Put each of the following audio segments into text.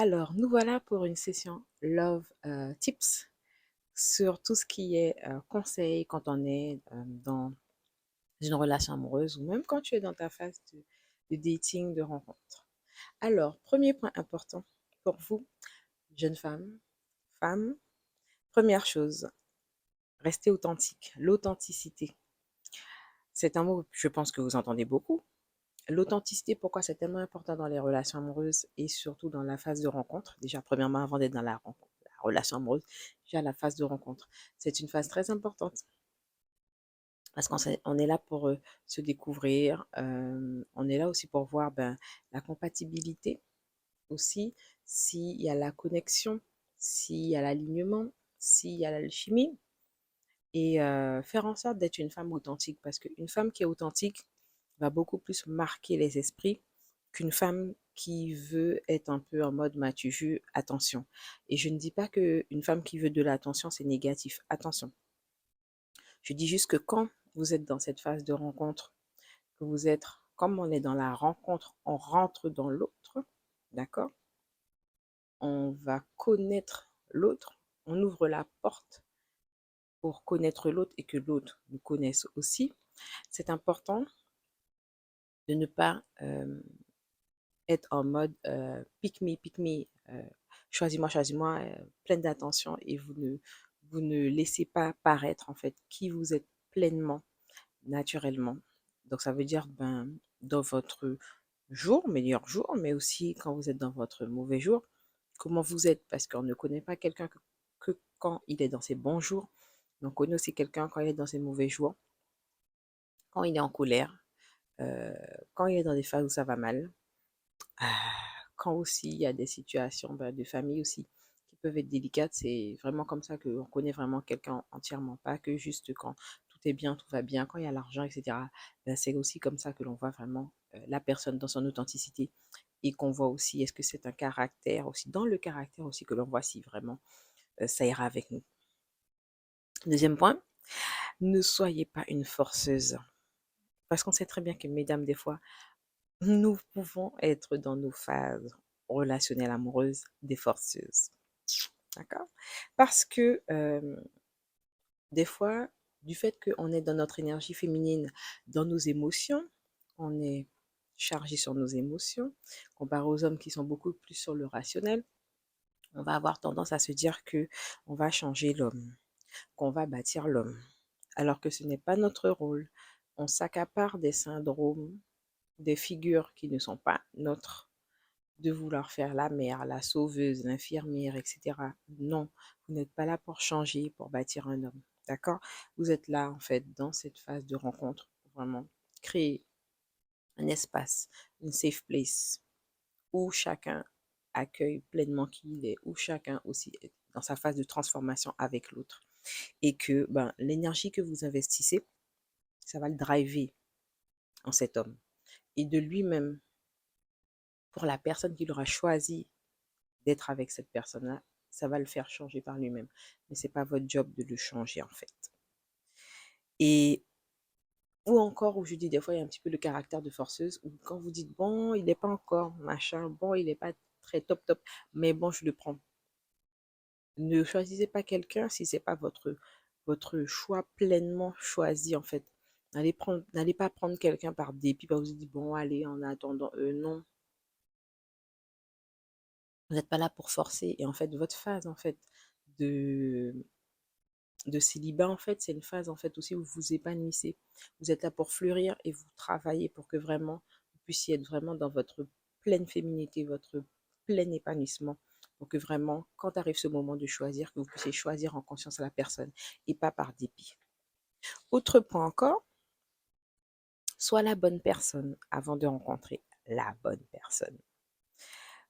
Alors, nous voilà pour une session Love Tips sur tout ce qui est conseil quand on est dans une relation amoureuse ou même quand tu es dans ta phase de dating, de rencontre. Alors, premier point important pour vous, jeune femme, femme, première chose, restez authentique. L'authenticité, c'est un mot, je pense que vous entendez beaucoup. L'authenticité, pourquoi c'est tellement important dans les relations amoureuses et surtout dans la phase de rencontre. Déjà, premièrement, avant d'être dans la rencontre, la relation amoureuse, déjà la phase de rencontre. C'est une phase très importante parce on est là pour se découvrir. On est là aussi pour voir la compatibilité aussi, s'il y a la connexion, s'il y a l'alignement, s'il y a l'alchimie et faire en sorte d'être une femme authentique parce qu'une femme qui est authentique va beaucoup plus marquer les esprits qu'une femme qui veut être un peu en mode m'as-tu vu, attention. Et je ne dis pas qu'une femme qui veut de l'attention, c'est négatif. Attention. Je dis juste que quand vous êtes dans cette phase de rencontre, que vous êtes, comme on est dans la rencontre, on rentre dans l'autre, d'accord? On va connaître l'autre, on ouvre la porte pour connaître l'autre et que l'autre nous connaisse aussi. C'est important de ne pas être en mode pick me, choisis-moi, choisis-moi, pleine d'attention et vous ne laissez pas paraître en fait qui vous êtes pleinement, naturellement. Donc ça veut dire dans votre jour, meilleur jour, mais aussi quand vous êtes dans votre mauvais jour, comment vous êtes, parce qu'on ne connaît pas quelqu'un que quand il est dans ses bons jours, mais on connaît aussi quelqu'un quand il est dans ses mauvais jours, quand il est en colère, euh, quand il est dans des phases où ça va mal, ah, quand aussi il y a des situations de famille aussi qui peuvent être délicates, c'est vraiment comme ça qu'on connaît vraiment quelqu'un entièrement, pas que juste quand tout est bien, tout va bien, quand il y a l'argent, etc. C'est aussi comme ça que l'on voit vraiment la personne dans son authenticité et qu'on voit aussi est-ce que c'est un caractère aussi, dans le caractère aussi que l'on voit si vraiment ça ira avec nous. Deuxième point, ne soyez pas une forceuse. Parce qu'on sait très bien que, mesdames, des fois, nous pouvons être dans nos phases relationnelles amoureuses des forceuses. D'accord? Parce que des fois, du fait qu'on est dans notre énergie féminine, dans nos émotions, on est chargé sur nos émotions, comparé aux hommes qui sont beaucoup plus sur le rationnel, on va avoir tendance à se dire que on va changer l'homme, qu'on va bâtir l'homme, alors que ce n'est pas notre rôle. On s'accapare des syndromes, des figures qui ne sont pas nôtres, de vouloir faire la mère, la sauveuse, l'infirmière, etc. Non, vous n'êtes pas là pour changer, pour bâtir un homme. D'accord? Vous êtes là, en fait, dans cette phase de rencontre, pour vraiment créer un espace, une safe place, où chacun accueille pleinement qui il est, où chacun aussi est dans sa phase de transformation avec l'autre. Et que l'énergie que vous investissez, ça va le driver en cet homme. Et de lui-même, pour la personne qu'il aura choisi d'être avec cette personne-là, ça va le faire changer par lui-même. Mais c'est pas votre job de le changer en fait. Et ou encore où je dis des fois il y a un petit peu le caractère de forceuse où quand vous dites bon il n'est pas encore machin, bon il n'est pas très top top, mais bon je le prends. Ne choisissez pas quelqu'un si c'est pas votre choix pleinement choisi en fait. N'allez pas prendre quelqu'un par dépit, parce que vous dites bon allez en attendant, non, vous n'êtes pas là pour forcer. Et en fait votre phase en fait de célibat, en fait, c'est une phase, en fait, aussi où vous vous épanouissez. Vous êtes là pour fleurir et vous travaillez pour que vraiment, vous puissiez être vraiment dans votre pleine féminité, votre plein épanouissement, pour que vraiment, quand arrive ce moment de choisir, que vous puissiez choisir en conscience la personne et pas par dépit. Autre point encore, sois la bonne personne avant de rencontrer la bonne personne.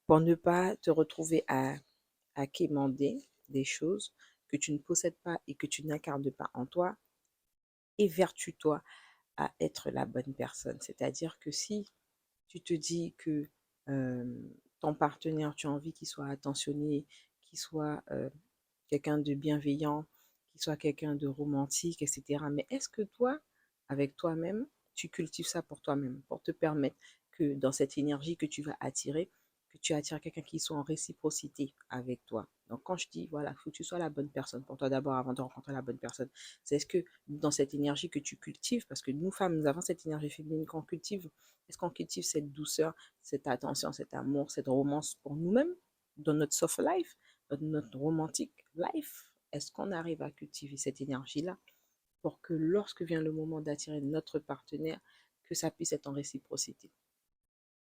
Pour ne pas te retrouver à quémander des choses que tu ne possèdes pas et que tu n'incarnes pas en toi, évertue-toi à être la bonne personne. C'est-à-dire que si tu te dis que ton partenaire, tu as envie qu'il soit attentionné, qu'il soit quelqu'un de bienveillant, qu'il soit quelqu'un de romantique, etc. Mais est-ce que toi, avec toi-même, tu cultives ça pour toi-même, pour te permettre que dans cette énergie que tu vas attirer, que tu attires quelqu'un qui soit en réciprocité avec toi. Donc, quand je dis, voilà, il faut que tu sois la bonne personne pour toi d'abord avant de rencontrer la bonne personne, c'est est-ce que dans cette énergie que tu cultives, parce que nous femmes, nous avons cette énergie féminine qu'on cultive, est-ce qu'on cultive cette douceur, cette attention, cet amour, cette romance pour nous-mêmes, dans notre soft life, dans notre romantique life? Est-ce qu'on arrive à cultiver cette énergie-là pour que lorsque vient le moment d'attirer notre partenaire, que ça puisse être en réciprocité?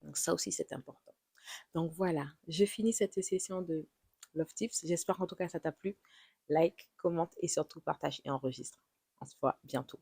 Donc ça aussi, c'est important. Donc voilà, je finis cette session de Love Tips. J'espère qu'en tout cas ça t'a plu. Like, commente et surtout partage et enregistre. On se voit bientôt.